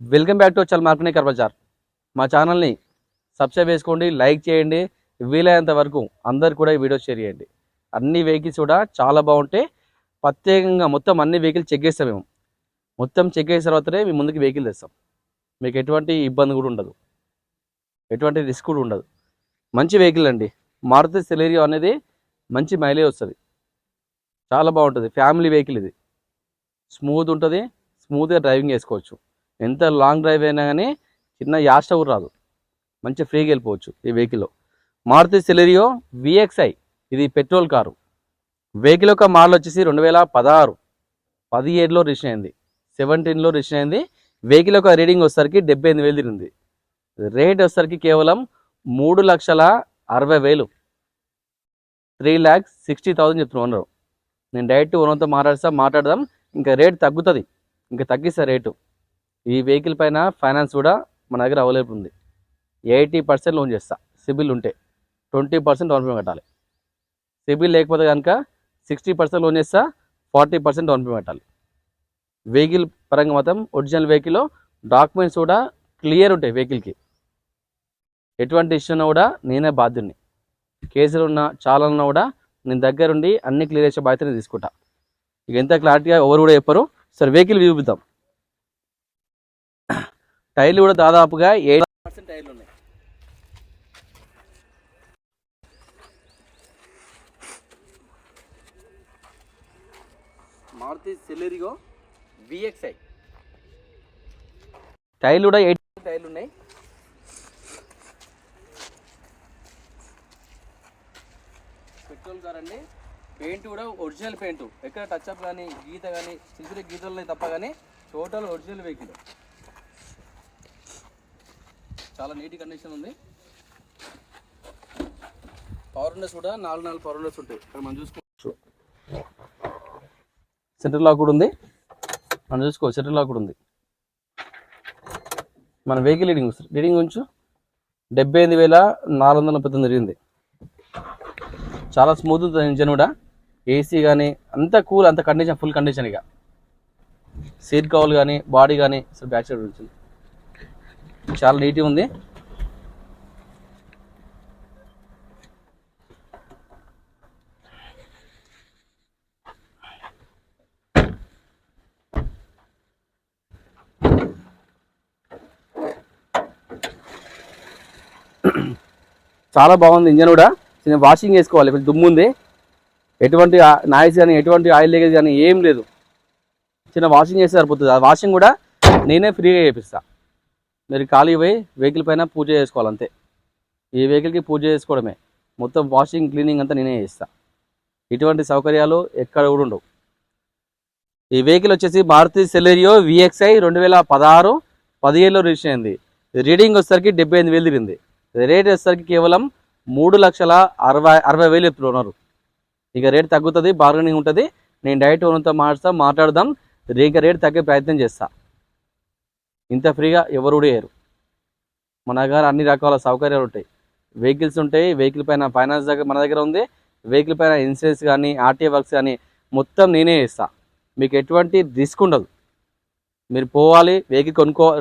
Welcome back to చల్ marketing కర్బజార్. మా ఛానల్ని సబ్స్క్రైబ్ చేసుకోండి, లైక్ చేయండి, వీలైనంత వరకు అందరు కూడా ఈ వీడియో షేర్ చేయండి. అన్ని వెహికల్స్ కూడా చాలా బాగుంటాయి. ప్రత్యేకంగా మొత్తం అన్ని వెహికల్ చెక్ చేస్తాం మేము. మొత్తం చెక్ చేసిన తర్వాతనే మేము ముందుకు వెహికల్ తెస్తాం. మీకు ఎటువంటి ఇబ్బంది కూడా ఉండదు, ఎటువంటి రిస్క్ కూడా ఉండదు. మంచి వెహికల్ అండి. మారుతి సెలెరియో అనేది మంచి మైలేజ్ వస్తుంది, చాలా బాగుంటుంది. ఫ్యామిలీ వెహికల్ ఇది. స్మూత్ ఉంటుంది, స్మూత్గా డ్రైవింగ్ చేసుకోవచ్చు. ఎంత లాంగ్ డ్రైవ్ అయినా కానీ చిన్న యాష కూడా రాదు, మంచి ఫ్రీగా వెళ్ళిపోవచ్చు ఈ వెహికల్లో. మారుతి సెలెరియో విఎక్స్ఐ, ఇది పెట్రోల్ కారు. వెహికల్ యొక్క మోడల్ వచ్చేసి 2016, 17లో రిజిస్టర్ అయింది, 17లో రిజిస్టర్ అయింది. వెహికల్ యొక్క రీడింగ్ వచ్చేసరికి 78,000 తిరిగింది. రేట్ వచ్చేసరికి కేవలం 3,60,000, 3,60,000 చెప్తున్నారు. నేను డైరెక్ట్ ఓనర్తో మాట్లాడదాం. ఇంకా రేట్ తగ్గుతుంది, ఇంకా తగ్గిస్తా రేటు. ఈ వెహికల్ పైన ఫైనాన్స్ కూడా మన దగ్గర అవైలబుల్ ఉంది. 80% లోన్ చేస్తా. సిబిల్ ఉంటే 20% డౌన్ పేమెంట్ కట్టాలి. సిబిల్ లేకపోతే కనుక 60% లోన్ చేస్తా, 40% డౌన్ పేమెంట్ కట్టాలి. వెహికల్ పరంగా మాత్రం ఒరిజినల్ వెహికల్లో డాక్యుమెంట్స్ కూడా క్లియర్ ఉంటాయి. వెహికల్కి ఎటువంటి ఇష్యూ ఉన్నా కూడా నేనే బాధ్యుడిని. కేసులు ఉన్నా చాలా ఉన్నా కూడా నేను దగ్గరుండి అన్ని క్లియర్ చేసే బాధ్యత తీసుకుంటా. ఇక ఎంత క్లారిటీగా ఎవరు కూడా చెప్పరు. సరే వెహికల్ చూపిద్దాం. టైర్లు కూడా దాదాపుగా 80% టైర్లు ఉన్నాయి. మారుతి సెలెరియో విఎక్స్ఐ టైర్లు కూడా 80% టైర్లు ఉన్నాయి. పెట్రోల్ కార్ అండి. పెయింట్ కూడా ఒరిజినల్ పెయింట్, ఎక్కడ టచ్అప్ కానీ గీత కానీ చిన్న గీతలు తప్ప కానీ టోటల్ ఒరిజినల్ వెహికల్. చాలా నీట్ కండిషన్ ఉంది. పవర్ విండోస్ కూడా 4 పవర్ విండోస్ ఉంటాయి. ఇక్కడ మనం చూసుకోవచ్చు. సెంటర్ లాక్ కూడా ఉంది. మనం చూసుకోవచ్చు, సెంటర్ లాక్ కూడా ఉంది. మన వెహికల్ రీడింగ్ ఉంచు 78,439 తిరిగింది. చాలా స్మూత్ ఉంటుంది ఇంజన్ కూడా. ఏసీ కానీ అంత కూల్, అంత కండిషన్, ఫుల్ కండిషన్. ఇక సీట్ కవర్ కానీ బాడీ కానీ అసలు బ్యాక్ సైడ్ ఉంటుంది, చాలా నీట్గా ఉంది. చాలా బాగుంది ఇంజన్ కూడా. చిన్న వాషింగ్ చేసుకోవాలి, కొంచెం దుమ్ము ఉంది. ఎటువంటి నాయిస్ కానీ ఎటువంటి ఆయిల్ లీకేజ్ కానీ ఏం లేదు. చిన్న వాషింగ్ చేస్తే సరిపోతుంది. ఆ వాషింగ్ కూడా నేనే ఫ్రీగా చేపిస్తాను. మీరు ఖాళీ పోయి వెహికల్ పైన పూజ చేసుకోవాలి అంతే. ఈ వెహికల్కి పూజ చేసుకోవడమే. మొత్తం వాషింగ్ క్లీనింగ్ అంతా నేనే చేస్తాను. ఇటువంటి సౌకర్యాలు ఎక్కడ కూడా ఉండవు. ఈ వెహికల్ వచ్చేసి మారుతి సెలెరియో విఎక్స్ఐ 2016, 17లో రిజిస్టర్ అయింది. రీడింగ్ వచ్చేసరికి 78,000 తిరిగింది. రేట్ వచ్చేసరికి కేవలం 3,60,000 చెప్తున్నారు. ఇక రేట్ తగ్గుతుంది, బార్గెనింగ్ ఉంటుంది. నేను డైరెక్ట్ ఓనర్తో మాట్లాడదాం. రేట్ తగ్గే ప్రయత్నం చేస్తా. ఇంత ఫ్రీగా ఎవరు కూడా వేయరు. మన దగ్గర అన్ని రకాల సౌకర్యాలు ఉంటాయి. వెహికల్స్ ఉంటాయి. వెహికల్ పైన ఫైనాన్స్ మన దగ్గర ఉంది. వెహికల్ పైన ఇన్సూరెన్స్ కానీ ఆర్టీఏ వర్క్స్ కానీ మొత్తం నేనే చేస్తా. మీకు ఎటువంటి రిస్క్ ఉండదు. మీరు పోవాలి, వెహికల్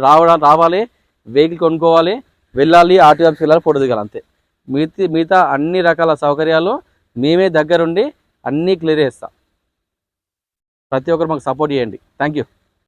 రావాలి, వెహికల్ కొనుక్కోవాలి, వెళ్ళాలి, ఆర్టీఓ ఆఫీస్కి వెళ్ళాలి, ఫోటో దిగాలి అంతే. మిగతా అన్ని రకాల సౌకర్యాలు మేమే దగ్గరుండి అన్నీ క్లియర్ చేస్తాం. ప్రతి ఒక్కరు మాకు సపోర్ట్ చేయండి. Thank you.